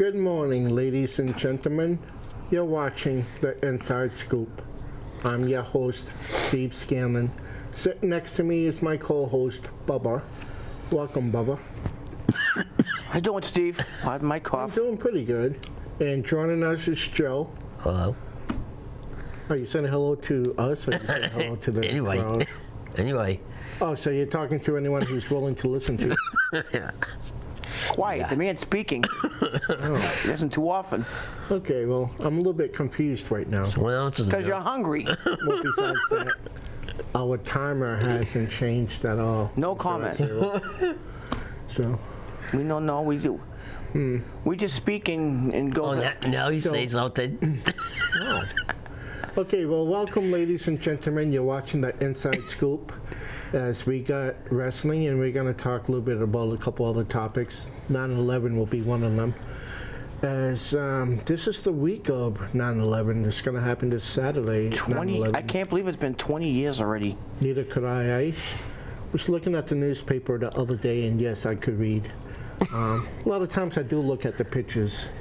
Good morning, ladies and gentlemen. You're watching The Inside Scoop. I'm your host, Steve Scanlon. Sitting next to me is my co-host, Bubba. Welcome, Bubba. How you doing, Steve? Pardon my cough. I'm doing pretty good. And joining us is Joe. Hello. Are you saying hello to us, or are you saying hello to the crowd? Anyway. Oh, so you're talking to anyone who's willing to listen to you? Yeah. Quiet, the man's speaking. Oh. It isn't too often. Okay, well, I'm a little bit confused right now. What else is Because you're hungry. Well, besides that, our timer hasn't changed at all. No comment. So. We don't know, we do. We just speak and go. Now you say something. Oh. Okay, well, welcome, ladies and gentlemen. You're watching The Inside Scoop. As we got wrestling, and we're going to talk a little bit about a couple other topics. 9/11 will be one of them. As this is the week of 9/11. It's going to happen this Saturday. 20. I can't believe it's been 20 years already. Neither could I. I was looking at the newspaper the other day, and yes, I could read. A lot of times I do look at the pictures.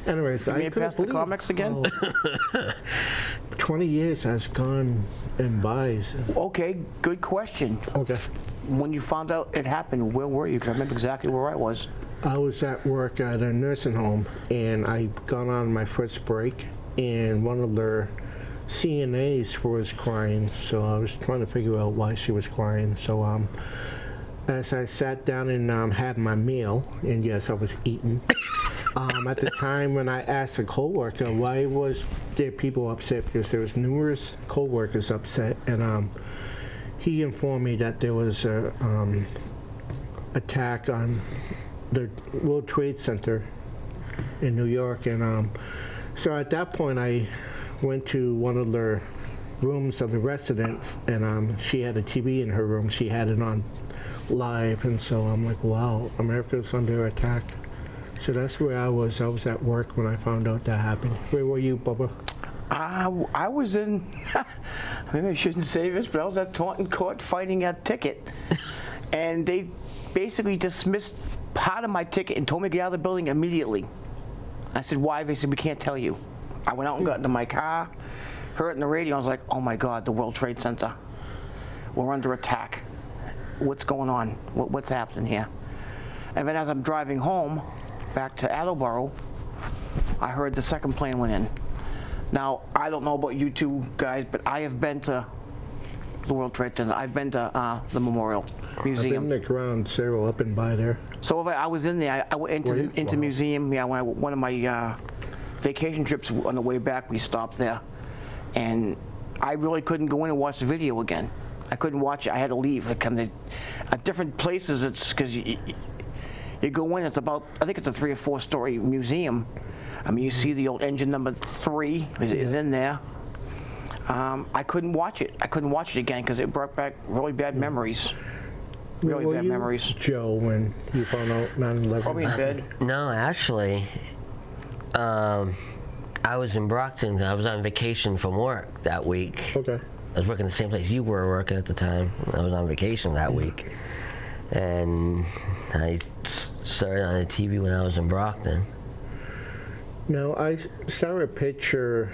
Anyways, You made past the comics again? 20 years has gone and by. Okay, good question. Okay. When you found out it happened, where were you? Because I remember exactly where I was. I was at work at a nursing home, and I got on my first break, and one of their CNAs was crying, so I was trying to figure out why she was crying. So as I sat down and had my meal, and yes, I was eating, at the time when I asked a coworker why was there people upset, because there was numerous coworkers upset, and he informed me that there was a attack on the World Trade Center in New York, and so at that point I went to one of the rooms of the residents, and she had a TV in her room. She had it on live, and so I'm like, wow, America's under attack. So that's where I was. I was at work when I found out that happened. Where were you, Bubba? I was in, maybe I shouldn't say this, but I was at Taunton Court fighting a ticket. And they basically dismissed part of my ticket and told me to get out of the building immediately. I said, why? They said, we can't tell you. I went out and got into my car, heard it on the radio. I was like, oh my God, the World Trade Center. We're under attack. What's going on? What's happening here? And then as I'm driving home, back to Attleboro, I heard the second plane went in. Now, I don't know about you two guys, but I have been to the World Trade Center. I've been to the Memorial Museum. I've been to ground zero up and by there. So I was in there. I went into the museum. Yeah, one of my vacation trips on the way back, we stopped there. And I really couldn't go in and watch the video again. I couldn't watch it. I had to leave. At different places, it's because you go in, it's about, I think it's a 3 or 4 story museum. I mean, you see the old engine number 3 is in there. I couldn't watch it. I couldn't watch it again because it brought back really bad memories. Really bad memories. Joe, when you found out 9/11? Probably in bed. No, actually, I was in Brockton. I was on vacation from work that week. Okay. I was working the same place you were working at the time. I was on vacation that week. And I started on the TV when I was in Brockton. Now, I saw a picture,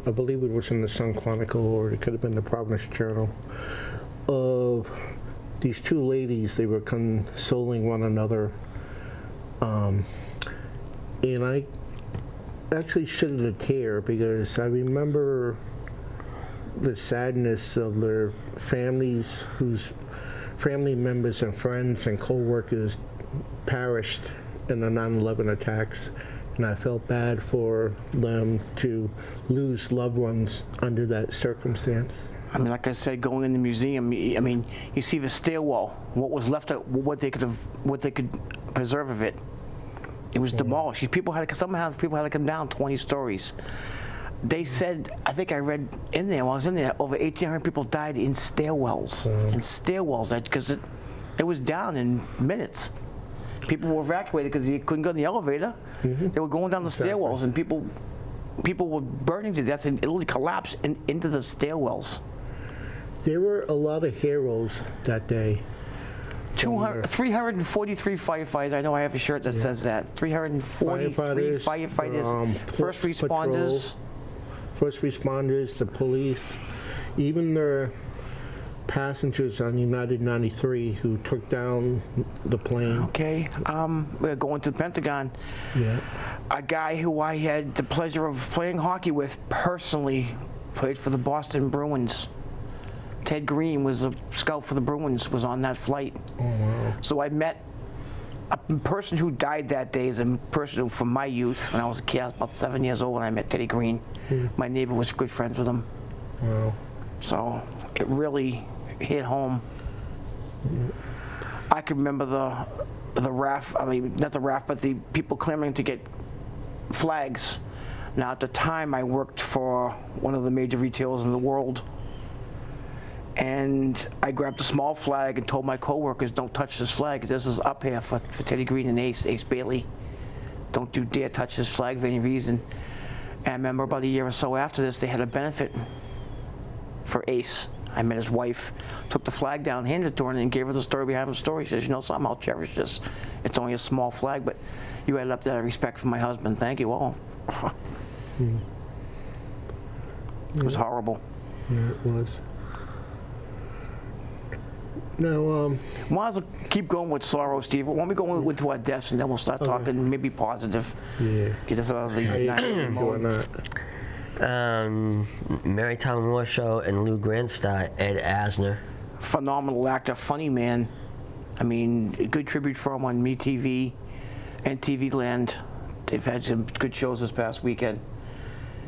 I believe it was in the Sun Chronicle, or it could have been the Providence Journal, of these 2 ladies. They were consoling one another. And I actually shedded a tear because I remember the sadness of their families, whose family members and friends and co-workers perished in the 9/11 attacks, and I felt bad for them to lose loved ones under that circumstance. I mean, like I said, going in the museum, I mean, you see the stairwell, what was left of what they could preserve of it. It was demolished. Somehow people had to come down 20 stories. They said, I think I read in there, while I was in there, over 1,800 people died in stairwells. Because it was down in minutes. People were evacuated because they couldn't go in the elevator. They were going down the stairwells, and people were burning to death and it literally collapsed into the stairwells. There were a lot of heroes that day. 343 firefighters. I know I have a shirt that says that. 343 firefighters, first responders. First responders, the police, even the passengers on United 93 who took down the plane. Okay, we're going to the Pentagon. Yeah. A guy who I had the pleasure of playing hockey with personally played for the Boston Bruins. Ted Green was a scout for the Bruins, was on that flight. Oh, wow. So I met a person who died that day is a person from my youth. When I was a kid, I was about 7 years old when I met Teddy Green. My neighbor was good friends with him. Wow. So it really hit home. I can remember the RAF, I mean, not the RAF, but the people clamoring to get flags. Now, at the time, I worked for one of the major retailers in the world. And I grabbed a small flag and told my coworkers, don't touch this flag. This is up here for Teddy Green and Ace Bailey. Don't you dare touch this flag for any reason. And I remember about a year or so after this, they had a benefit for Ace. I met his wife, took the flag down, handed it to her, and gave her the story behind the story. She says, you know something, I'll cherish this. It's only a small flag, but you added up that respect for my husband. Thank you. Well, it was horrible. Yeah, it was. Now, Might as well keep going with sorrow, Steve. Why don't we go into our deaths, and then we'll start talking maybe positive. yeah. Get us out of the How you night doing mode. that? Mary Tyler Moore Show and Lou Grant star Ed Asner. Phenomenal actor, funny man. I mean, a good tribute for him on MeTV and TV Land. They've had some good shows this past weekend.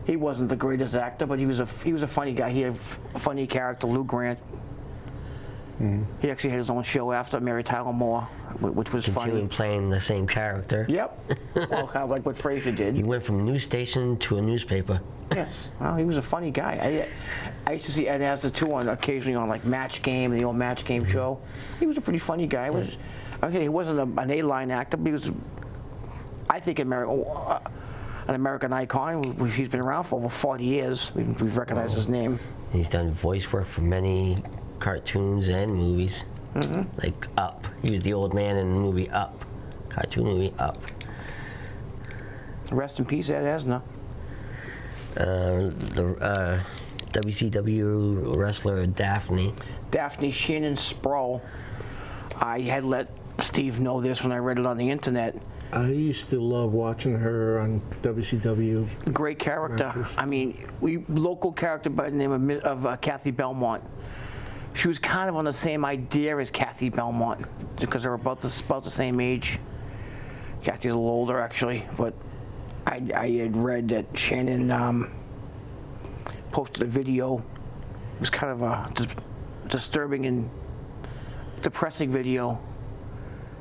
He wasn't the greatest actor, but he was a funny guy. He had a funny character, Lou Grant. He actually had his own show after Mary Tyler Moore, which was Continuing funny. playing the same character. Yep. Well, kind of like what Frasier did. He went from a news station to a newspaper. Yes. Well, he was a funny guy. I used to see Ed Asner too occasionally on like Match Game, the old Match Game show. He was a pretty funny guy. He wasn't an A-line actor, but he was, I think, an American icon. He's been around for over 40 years. We've recognized his name. He's done voice work for many cartoons and movies, like Up. He was the old man in the movie Up, cartoon movie Up. Rest in peace, Ed Asner. The WCW wrestler Daphne Shannon Sproul. I had let Steve know this when I read it on the internet. I used to love watching her on WCW. Great character. Matches. I mean, local character by the name of Kathy Belmont. She was kind of on the same idea as Kathy Belmont because they're about the same age. Kathy's a little older, actually, but I had read that Shannon posted a video. It was kind of a disturbing and depressing video,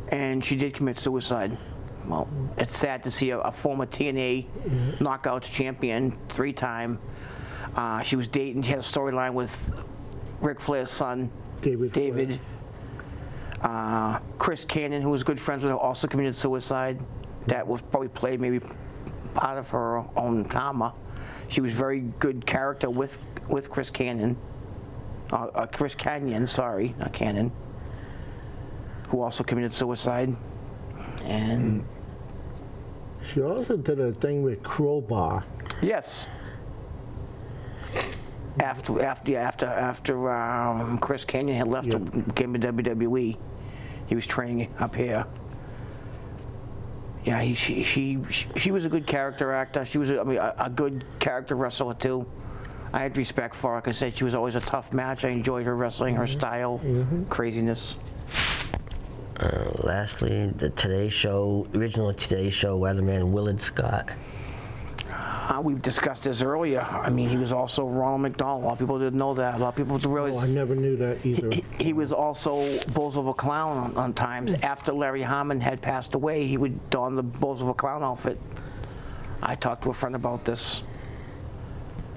and she did commit suicide. Well, it's sad to see a former TNA Knockouts champion, 3-time. She was dating. She had a storyline with Ric Flair's son, David. Chris Cannon, who was good friends with her, also committed suicide. That was probably played maybe part of her own karma. She was very good character with Chris Cannon. Chris Canyon, sorry, not Cannon, who also committed suicide. And She also did a thing with Crowbar. yes. After Chris Canyon had left and came to WWE, he was training up here. Yeah, she was a good character actor. She was a good character wrestler too. I had respect for her. Like I said, she was always a tough match. I enjoyed her wrestling, her style, craziness. Lastly, the original Today Show weatherman Willard Scott. We've discussed this earlier. I mean, he was also Ronald McDonald. A lot of people didn't know that. A lot of people didn't realize. Oh, I never knew that either. He was also Bulls of a Clown on times. After Larry Harmon had passed away, he would don the Bulls of a Clown outfit. I talked to a friend about this.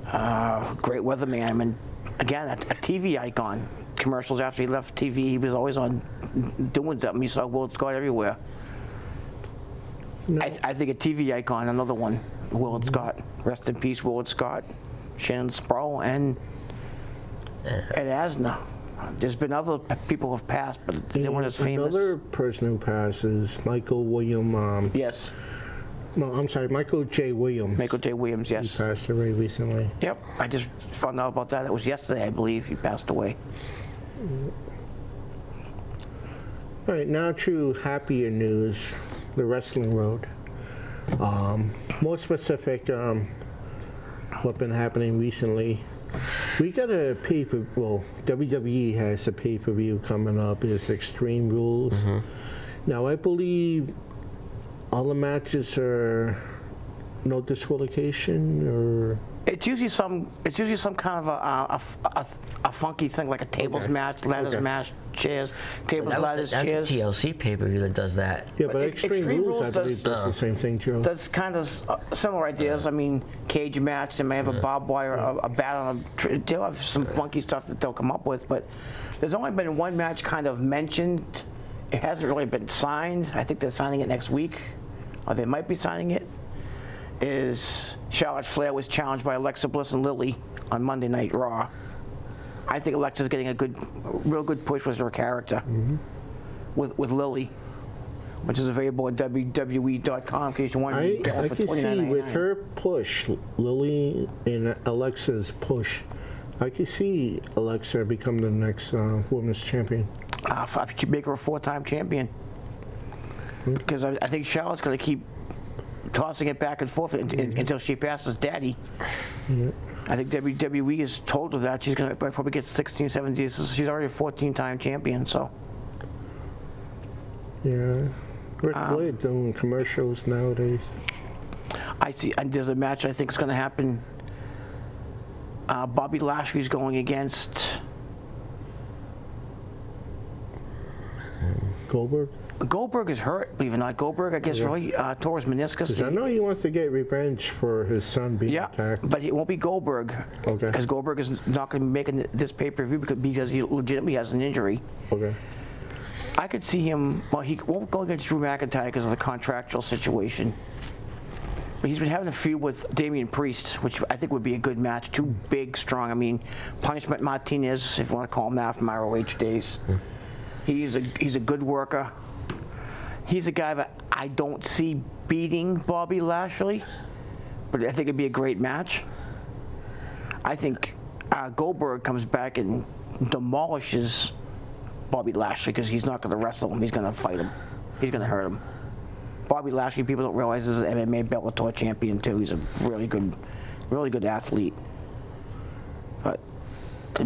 Great weatherman. I mean, again, a TV icon. Commercials after he left TV, he was always on doing something. You saw Willard Scott everywhere. No. I think a TV icon, another one, Willard Scott. Rest in peace, Willard Scott, Shannon Sproul, and Ed Asner. There's been other people who have passed, but they weren't as famous. Another person who passes, Michael William. Yes. No, I'm sorry, Michael J. Williams. Michael J. Williams, He yes. passed away recently. Yep, I just found out about that. It was yesterday, I believe, he passed away. All right, now to happier news, the wrestling road. More specific, what's been happening recently. We got a WWE has a pay-per-view coming up. It's Extreme Rules. Now, I believe all the matches are no disqualification, or It's usually some kind of a funky thing, like a tables match, ladders match, chairs, tables, ladders, that's chairs. a TLC pay-per-view that does that. yeah, but Extreme Rules, I believe, does- does the same thing, Joe. That's kind of similar ideas. I mean, cage match. They may have a barbed wire, a bat on a. They'll have some funky stuff that they'll come up with, but there's only been one match kind of mentioned. It hasn't really been signed. I think they're signing it next week, or they might be signing it. Is Charlotte Flair was challenged by Alexa Bliss and Lily on Monday Night Raw. I think Alexa's getting a real good push with her character with Lily, which is available at WWE.com in case you want to get I it for can see with $29.99. her push, Lily and Alexa's push, I can see Alexa become the next women's champion. I should make her a 4-time champion. Because I think Charlotte's going to keep tossing it back and forth until she passes Daddy. I think WWE has told her that she's going to probably get 16, 17. So she's already a 14-time champion. So Yeah. Rick Flair doing commercials nowadays. I see. And there's a match I think is going to happen. Bobby Lashley's going against Goldberg? Goldberg is hurt, believe it or not. Goldberg, I guess, really tore his meniscus. I know he wants to get revenge for his son being Yeah, attacked. but it won't be Goldberg. Okay. Because Goldberg is not going to be making this pay-per-view because he legitimately has an injury. Okay. I could see him. Well, he won't go against Drew McIntyre because of the contractual situation. But he's been having a feud with Damian Priest, which I think would be a good match. Two big, strong. I mean, Punishment Martinez, if you want to call him that from ROH days. He's a good worker. He's a guy that I don't see beating Bobby Lashley, but I think it'd be a great match. I think Goldberg comes back and demolishes Bobby Lashley because he's not going to wrestle him. He's going to fight him. He's going to hurt him. Bobby Lashley, people don't realize, is an MMA Bellator champion too. He's a really good athlete. But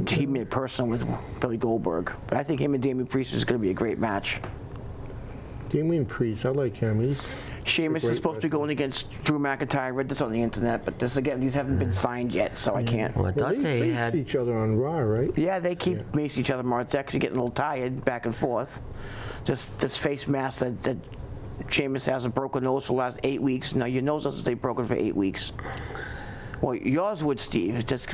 he made it personal with Billy Goldberg. But I think him and Damian Priest is going to be a great match. Damian Priest, I like him. He's Sheamus is supposed to be going against Drew McIntyre. I read this on the internet, but these haven't been signed yet, so I can't. Well, I well, thought they they faced had. each other on Raw, right? Yeah, they keep macing each other more. It's actually getting a little tired back and forth. Just this face mask that Sheamus has a broken nose for the last 8 weeks. Now your nose doesn't stay broken for 8 weeks. Well, yours would, Steve. It's just,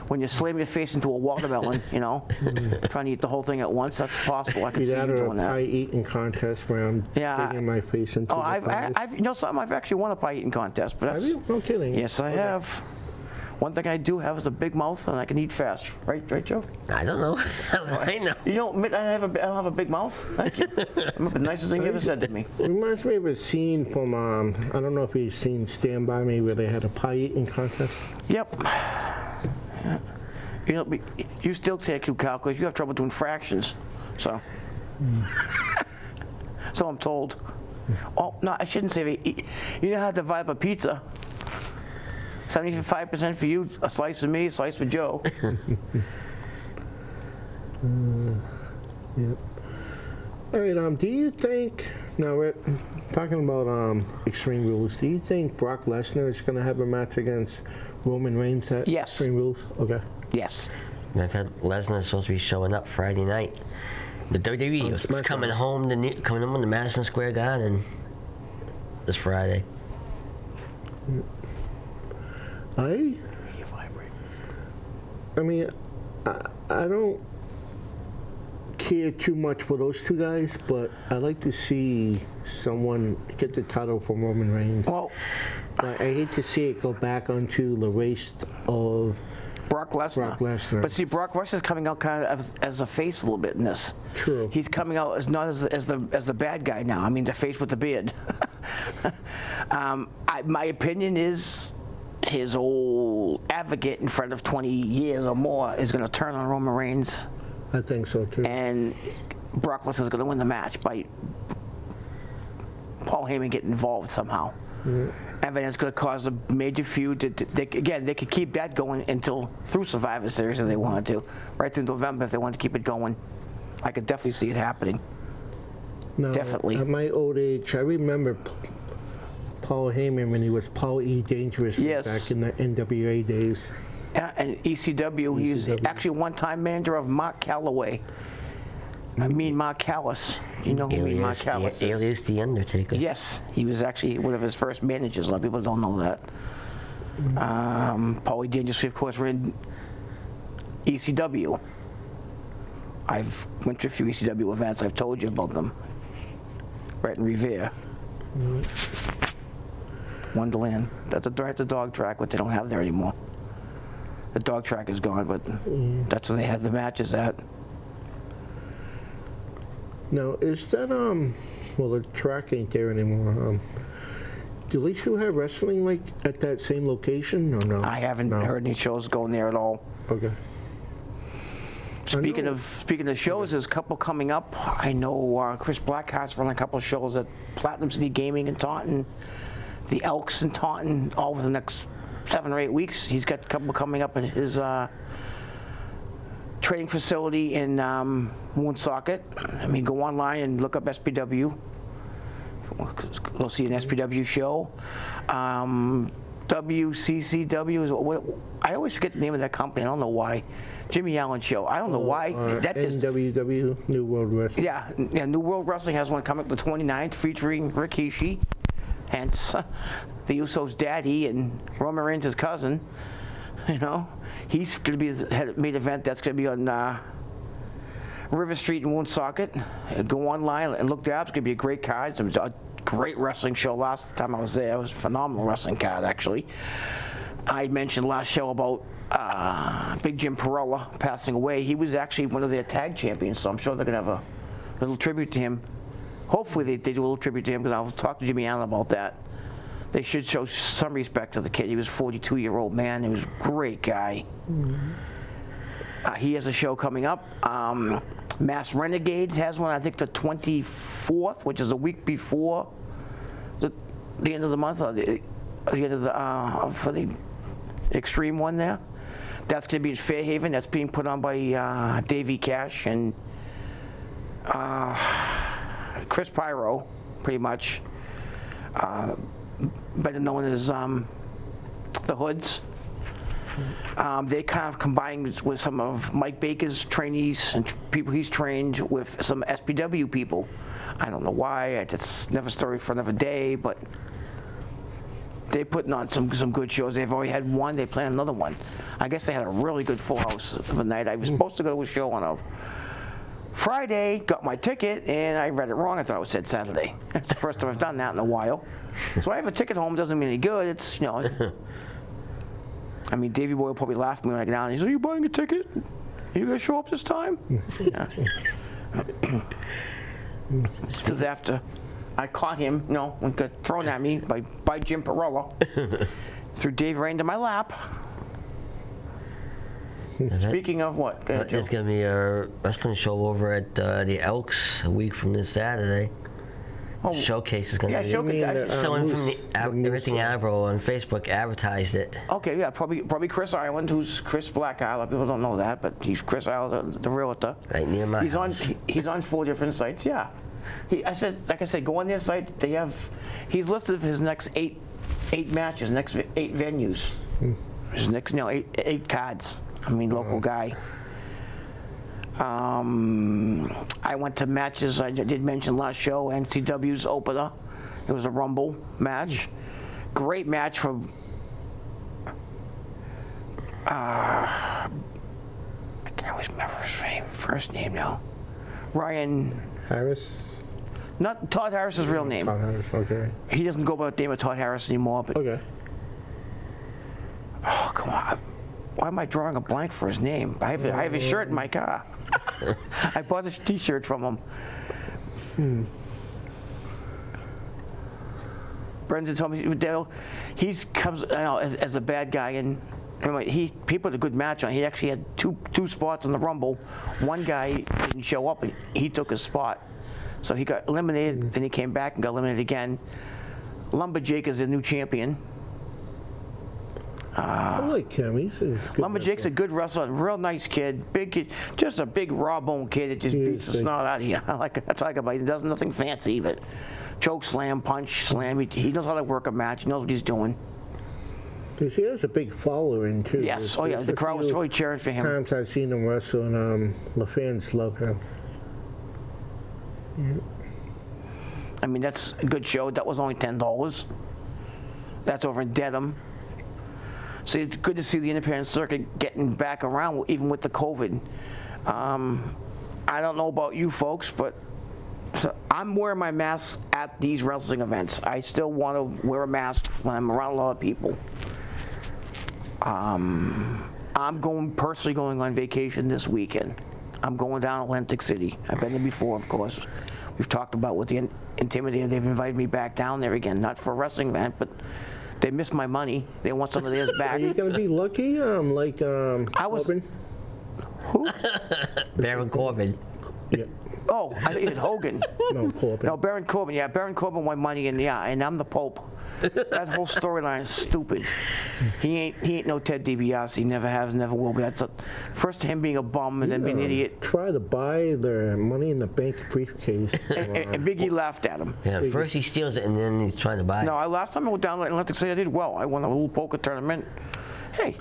when you slam your face into a watermelon, trying to eat the whole thing at once, that's possible. I can see you Either doing a that. pie eating contest where I'm digging my face into Oh, the pies. I've actually won a pie eating contest, but Have that's. you? No kidding. Yes, I have. One thing I do have is a big mouth, and I can eat fast. Right, Joe? I don't know. I know. You don't admit I don't have a big mouth? Thank you. I'm the nicest thing you ever said to me. It reminds me of a scene from, I don't know if you've seen Stand By Me, where they had a pie eating contest. Yep. Yeah. You still take your calculus. You have trouble doing fractions, so. So I'm told. Oh no, I shouldn't say that. You know how to divide up a pizza. 75% for you, a slice for me, a slice for Joe. Yep. All right. Do you think, now we're talking about Extreme Rules, do you think Brock Lesnar is going to have a match against Roman Reigns at Yes. Extreme Rules? Okay. Yes. I've had Lesnar supposed to be showing up Friday night. The WWE is SmackDown. coming home to Madison Square Garden this Friday. I mean, I don't care too much for those two guys, but I like to see someone get the title from Roman Reigns. Well, But I hate to see it go back onto the race of Brock Lesnar. Brock Lesnar. But see, Brock Lesnar's coming out kind of as a face a little bit in this. True. He's coming out as not as the bad guy now. I mean, the face with the beard. My opinion is his old advocate in front of 20 years or more is going to turn on Roman Reigns, I think so too. and Brock Lesnar's going to win the match by Paul Heyman getting involved somehow. And then it's going to cause a major feud. They could keep that going until through Survivor Series if they wanted to, right through November if they wanted to keep it going. I could definitely see it happening. No, definitely. At my old age, I remember Paul Heyman when he was Paul E. Dangerous Yes. back in the NWA days. Yeah, and ECW, he's ECW. actually one-time manager of Mark Calloway. I mean Mark Callis. You know who Mean Mark Callis is? Alias the Undertaker. Yes, he was actually one of his first managers. A lot of people don't know that. Paulie Dangerous, of course, ran ECW. I've went to a few ECW events. I've told you about them. Right in Revere. Wonderland. That's the dog track, which they don't have there anymore. The dog track is gone, but that's where they had the matches at. Now, is that well, the track ain't there anymore. Do they still have wrestling like at that same location or no? I haven't heard any shows going there at all. Okay. Speaking of shows, there's a couple coming up. I know Chris Blackheart's running a couple of shows at Platinum City Gaming in Taunton, the Elks in Taunton, all within the next 7 or 8 weeks. He's got a couple coming up at his training facility in Woonsocket. I mean, go online and look up SPW. Go see an SPW show. WCCW is what I always forget the name of that company. I don't know why. Jimmy Allen show. I don't know why. That just NWW, New World Wrestling. yeah. New World Wrestling has one coming up the 29th featuring Rikishi, hence the Usos' daddy and Roman Reigns' cousin. You know, he's going to be the head main event. That's going to be on River Street in Woonsocket. Go online and look that up. It's going to be a great card. It was a great wrestling show last time I was there. It was a phenomenal wrestling card, actually. I mentioned last show about Big Jim Perella passing away. He was actually one of their tag champions, so I'm sure they're going to have a little tribute to him. Hopefully they do a little tribute to him, because I'll talk to Jimmy Allen about that. They should show some respect to the kid. He was a 42-year-old man. He was a great guy. He has a show coming up. Mass Renegades has one, I think, the 24th, which is a week before the end of the month, or the end of the for the Extreme one there. That's going to be in Fairhaven. That's being put on by Davey Cash and Chris Pyro, pretty much. Better known as the Hoods. They kind of combined with some of Mike Baker's trainees and people he's trained with some SPW people. I don't know why. It's never a story for another day, but they're putting on some good shows. They've already had one. They plan another one. I guess they had a really good full house of a night. I was supposed to go to a show on a Friday, got my ticket, and I read it wrong. I thought it said Saturday. That's the first time I've done that in a while. So I have a ticket home. Doesn't mean any good. It's, you know. I mean, Davey Boy will probably laugh at me when I get down. He's like, "Are you buying a ticket? Are you gonna show up this time?" Yeah. This is after I caught him, you know, when got thrown at me by Jim Perella. Threw Dave right into my lap. Speaking of what? Go ahead, Joe. There's going to be a wrestling show over at the Elks a week from this Saturday. Showcase is going to be. Showcase. Someone from Everything Avro on Facebook advertised it. Okay, yeah, probably Chris Ireland, who's Chris Blackeye. A lot of people don't know that, but he's Chris Ireland, the realtor. Right near my house. He's on 4 different sites. Yeah, like I said, go on their site. They have. He's listed his next eight matches, next 8 venues. His next 8 cards. I mean, local guy. I went to matches. I did mention last show, NCW's opener. It was a Rumble match. Great match for I can't always remember his first name now. Ryan Harris? Not Todd Harris's real name. Todd Harris, okay. He doesn't go by the name of Todd Harris anymore, but Okay. oh, come on. Why am I drawing a blank for his name? I have his shirt in my car. I bought his T-shirt from him. Brendan told me Dale, he comes as a bad guy, and anyway, he put a good match on. He actually had two spots in the Rumble. One guy didn't show up, and he took his spot, so he got eliminated. Then he came back and got eliminated again. Lumberjake is the new champion. I like him. He's a good Lumberjake's wrestler. a good wrestler, real nice kid, big kid, just a big raw bone kid that just beats the big. snot out of you. That's what I like about him. He does nothing fancy, but choke slam, punch slam. He knows how to work a match. He knows what he's doing. He has a big following too. Yes, the crowd was really cheering for him. Times I've seen him wrestle, and the fans love him. I mean, that's a good show. That was only $10. That's over in Dedham. So it's good to see the independent circuit getting back around, even with the COVID. I don't know about you folks, but I'm wearing my mask at these wrestling events. I still want to wear a mask when I'm around a lot of people. I'm personally going on vacation this weekend. I'm going down to Atlantic City. I've been there before, of course. We've talked about with the Intimidator. They've invited me back down there again, not for a wrestling event, but they missed my money. They want some of theirs back. Are you going to be lucky? Corbin? Who? Baron Corbin. Yeah. Oh, I think it's Hogan. No, Corbin. No, Baron Corbin. Yeah, Baron Corbin won money, and I'm the Pope. That whole storyline is stupid. He ain't no Ted DiBiase. Never has, never will be. That's first him being a bum and then being an idiot. Try to buy the Money in the Bank briefcase. And Biggie laughed at him. Yeah, first he steals it and then he's trying to buy it. No, last time I went down to Atlantic City, I did well. I won a little poker tournament. Hey,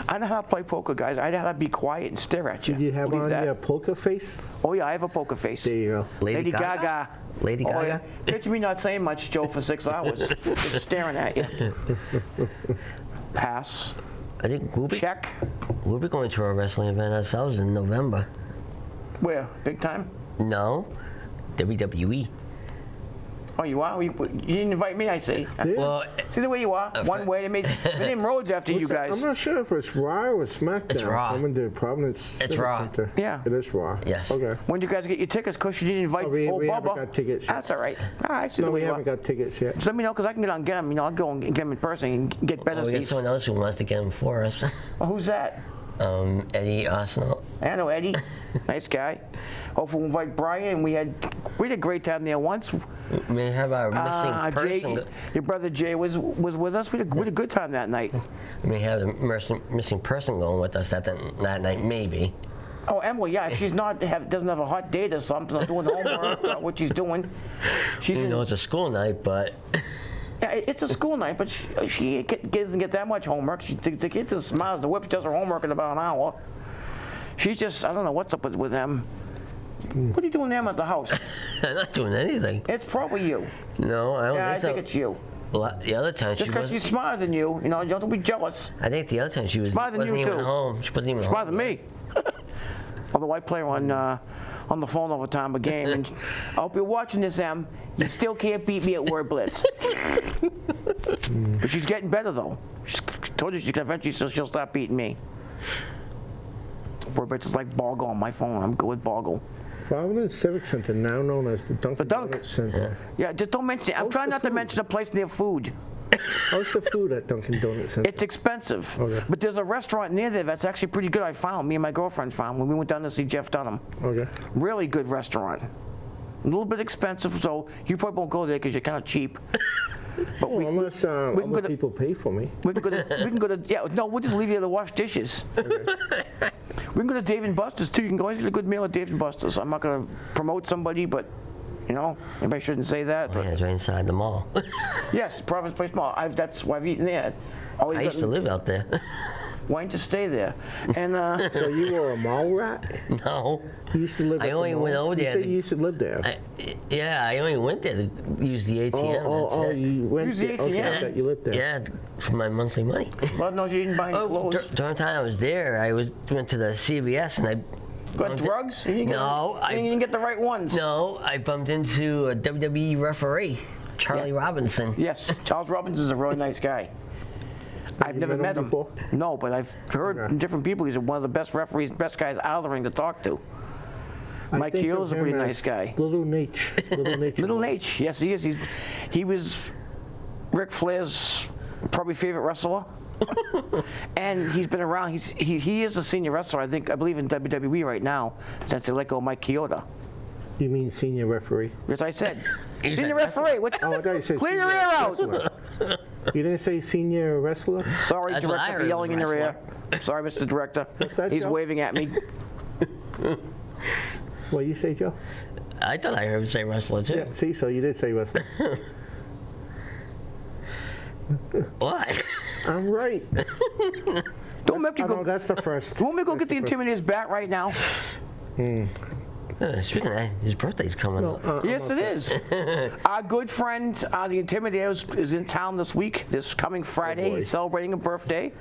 I know how to play poker, guys. I know how to be quiet and stare at you. Did you have Believe on that? your poker face? Oh yeah, I have a poker face. There you go. Lady Gaga? Lady Oh, Gaga? yeah. Picture me not saying much, Joe, for 6 hours. Just staring at you. Pass. I think we'll be going to a wrestling event ourselves in November. Where? Big time? No, WWE. Oh, you are? You didn't invite me, I see. Yeah. Well, See the way you are? One way. They named roads after you guys. I'm not sure if it's Raw or SmackDown. It's Raw. I'm in the Providence Civic Raw. Center. Yeah. It is Raw. Yes. Okay. When did you guys get your tickets? Because you didn't invite we old haven't Bubba. got tickets yet. That's all right. All right, see No, the way we you haven't are. got tickets yet. Just let me know, because I can get on and get them. I'll go and get them in person and get better we got seats. someone else who wants to get them for us. Well, who's that? Eddie Arsenal. I know Eddie. Nice guy. Hopefully we'll invite Brian. We had a great time there once. We have our missing person. Jay, your brother Jay was with us. We had a good time that night. We have a missing person going with us that night, maybe. Oh, Emily, yeah. If she's not doesn't have a hot date or something, or doing homework, or what she's doing. She's You know, it's a school night, but yeah, it's a school night, but she doesn't get that much homework. The kid just smiles the whip, does her homework in about an hour. She's just, I don't know what's up with them. What are you doing them at the house? I'm not doing anything. It's probably you. No, I don't Yeah, I think so. think it's you. The other time Just she because was. she's smarter than you, you don't be jealous. I think the other time she Smarter than wasn't you, even too. home. She wasn't even home. Smarter than me. Although I play her on the phone all the time, a game. And I hope you're watching this, Em. You still can't beat me at Word Blitz. But she's getting better, though. She told you eventually she'll stop beating me. Word Blitz is like Boggle on my phone. I'm good with Boggle. Providence Civic Center, now known as the Dunkin' Dunk. Donuts Center. Yeah, just don't mention it. I'm How's trying the not to food? mention a place near food. How's the food at Dunkin' Donuts Center? It's expensive. Okay. But there's a restaurant near there that's actually pretty good. I found. Me and my girlfriend found when we went down to see Jeff Dunham. Okay. Really good restaurant. A little bit expensive, so you probably won't go there because you're kind of cheap. But Well, unless can other go to- people pay for me. we can go to yeah. No, we'll just leave you to wash dishes. We can go to Dave and Buster's too. You can always get a good meal at Dave and Buster's. I'm not going to promote somebody, but maybe I shouldn't say that. But Yeah, it's right inside the mall. yes, Providence Place Mall. That's why I've eaten there. Always I used to live out there. Why don't you stay there? And So you were a mall rat? No. You used to live I at the only mall? went over You there said to- you used to live there. I only went there to use the ATM. Oh, that's it. you went Use the there. Okay, ATM. I thought you lived there. Yeah, for my monthly money. Lord knows you didn't buy any clothes. During the time I was there, I went to the CVS and I Got drugs? You didn't get- No, you didn't get the right ones. No, I bumped into a WWE referee, Charlie Robinson. Yes, Charles Robbins is a really nice guy. I've you never met him. before? No, but I've heard Okay. from different people. He's one of the best referees, best guys out of the ring to talk to. Mike think of Keogh's a him pretty as nice guy. Little Nate. Little Nate. Little H, yes, he is. He was Ric Flair's probably favorite wrestler, and he's been around. He is a senior wrestler, I believe in WWE right now, since they let go of Mike Chioda. You mean senior referee? As I said, He senior said referee. What? Oh, I thought you said Clear senior your ear out. wrestler. You didn't say senior wrestler? Sorry, That's what I director, heard for yelling in was your ear. Sorry, Mr. Director. What's that, He's Joe? waving at me. What you say, Joe? I thought I heard him say wrestler too. Yeah, see, so you did say wrestler. What? I'm right. Don't make me I go. know that's the first. You want me to go get That's the first. Intimidators bat right now? Speaking of that, his birthday's coming No, up. Yes, I'm it all set. is. Our good friend, the Intimidators, is in town this week, this coming Friday. boy. He's celebrating a birthday.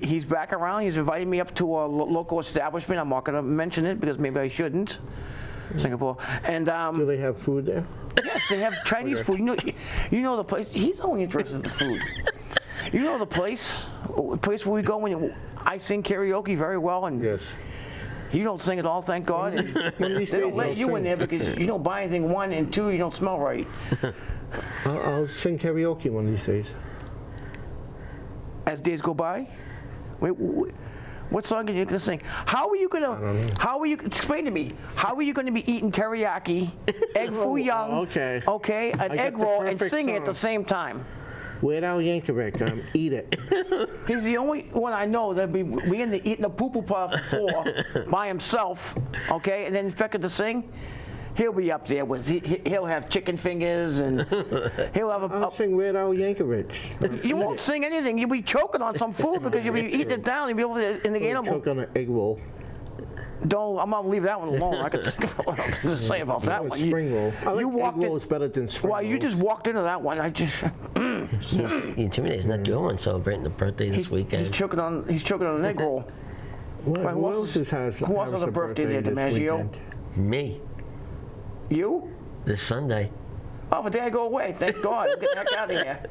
He's back around. He's invited me up to a local establishment. I'm not going to mention it because maybe I shouldn't. Singapore. And Do they have food there? yes, they have Chinese food. You know the place. He's only interested in the food. You know the place where we go when I sing karaoke very well, and Yes. you don't sing at all, thank God. And One of these they days don't let I'll you in sing. there because you don't buy anything, one, and two, you don't smell right. I'll sing karaoke one of these days. As days go by? Wait, what song are you going to sing? How are you going to, explain to me, how are you going to be eating teriyaki, egg foo young, okay. okay, an I egg got the roll, and perfect singing at the song. same time? Weird Al Yankovic, eat it. He's the only one I know that'd be eating a poo-poo puff floor by himself, okay, and then expected to sing. He'll be up there with, he'll have chicken fingers and he'll have I'll sing Weird Al Yankovic. you won't sing anything. You'll be choking on some food because you'll be eating it down. You'll be over there in the animal. Choke on an egg roll. I'm gonna leave that one alone. I could think of what else to say about that Or one. spring roll. I like you walked egg in. rolls better than spring Well, you rolls. just walked into that one. I just The Intimidator's not doing one celebrating the birthday this weekend. he's choking on an egg roll. What, Who who else else has who else has a birthday there, this DiMaggio? weekend? Me, You? this Sunday. Oh, but there I go away. Thank God. I'm getting the heck out of here.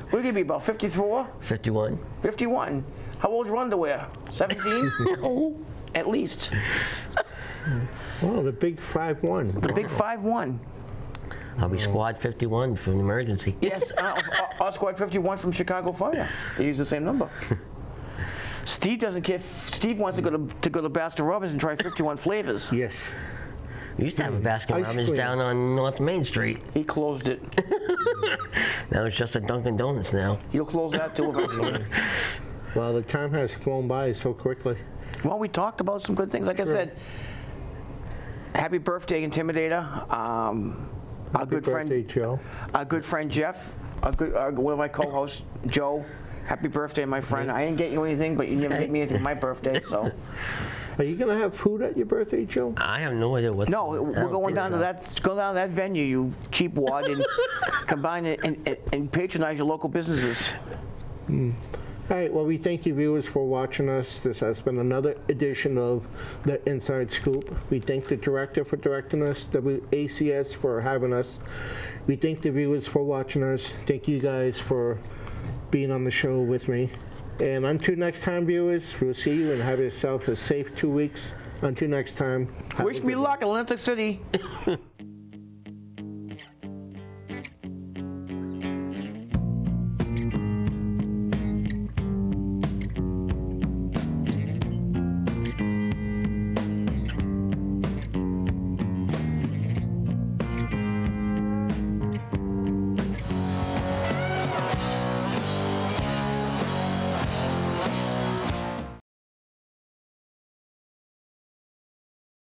What are you gonna be about 54, 51. 51? How old's your underwear? 17? At least. Oh, the big 5'1". The big 5'1". I'll be squad 51 from the emergency. Yes, our squad 51 from Chicago Fire. They use the same number. Steve doesn't care. Steve wants to go to Baskin Robbins and try 51 flavors. Yes. We used to have a Baskin Ice Robbins cream. down on North Main Street. He closed it. Now it's just a Dunkin' Donuts now. He'll close that too eventually. Well, the time has flown by so quickly. Well, we talked about some good things. Like I said, happy birthday, Intimidator. Our good Birthday, friend, Joe. our good friend Jeff, one of my co-hosts, Joe. Happy birthday, my friend. I didn't get you anything, but you never get me anything for my birthday, so. Are you gonna have food at your birthday, Joe? I have no idea what. No, I we're don't going think down so. to that. Go down to that venue, you cheap wad, and combine it and patronize your local businesses. All right, well, we thank you viewers for watching us. This has been another edition of The Inside Scoop. We thank the director for directing us, WACS for having us. We thank the viewers for watching us. Thank you guys for being on the show with me. And until next time, viewers, we'll see you and have yourself a safe 2 weeks. Until next time. have a Wish me good one. luck, Atlantic City.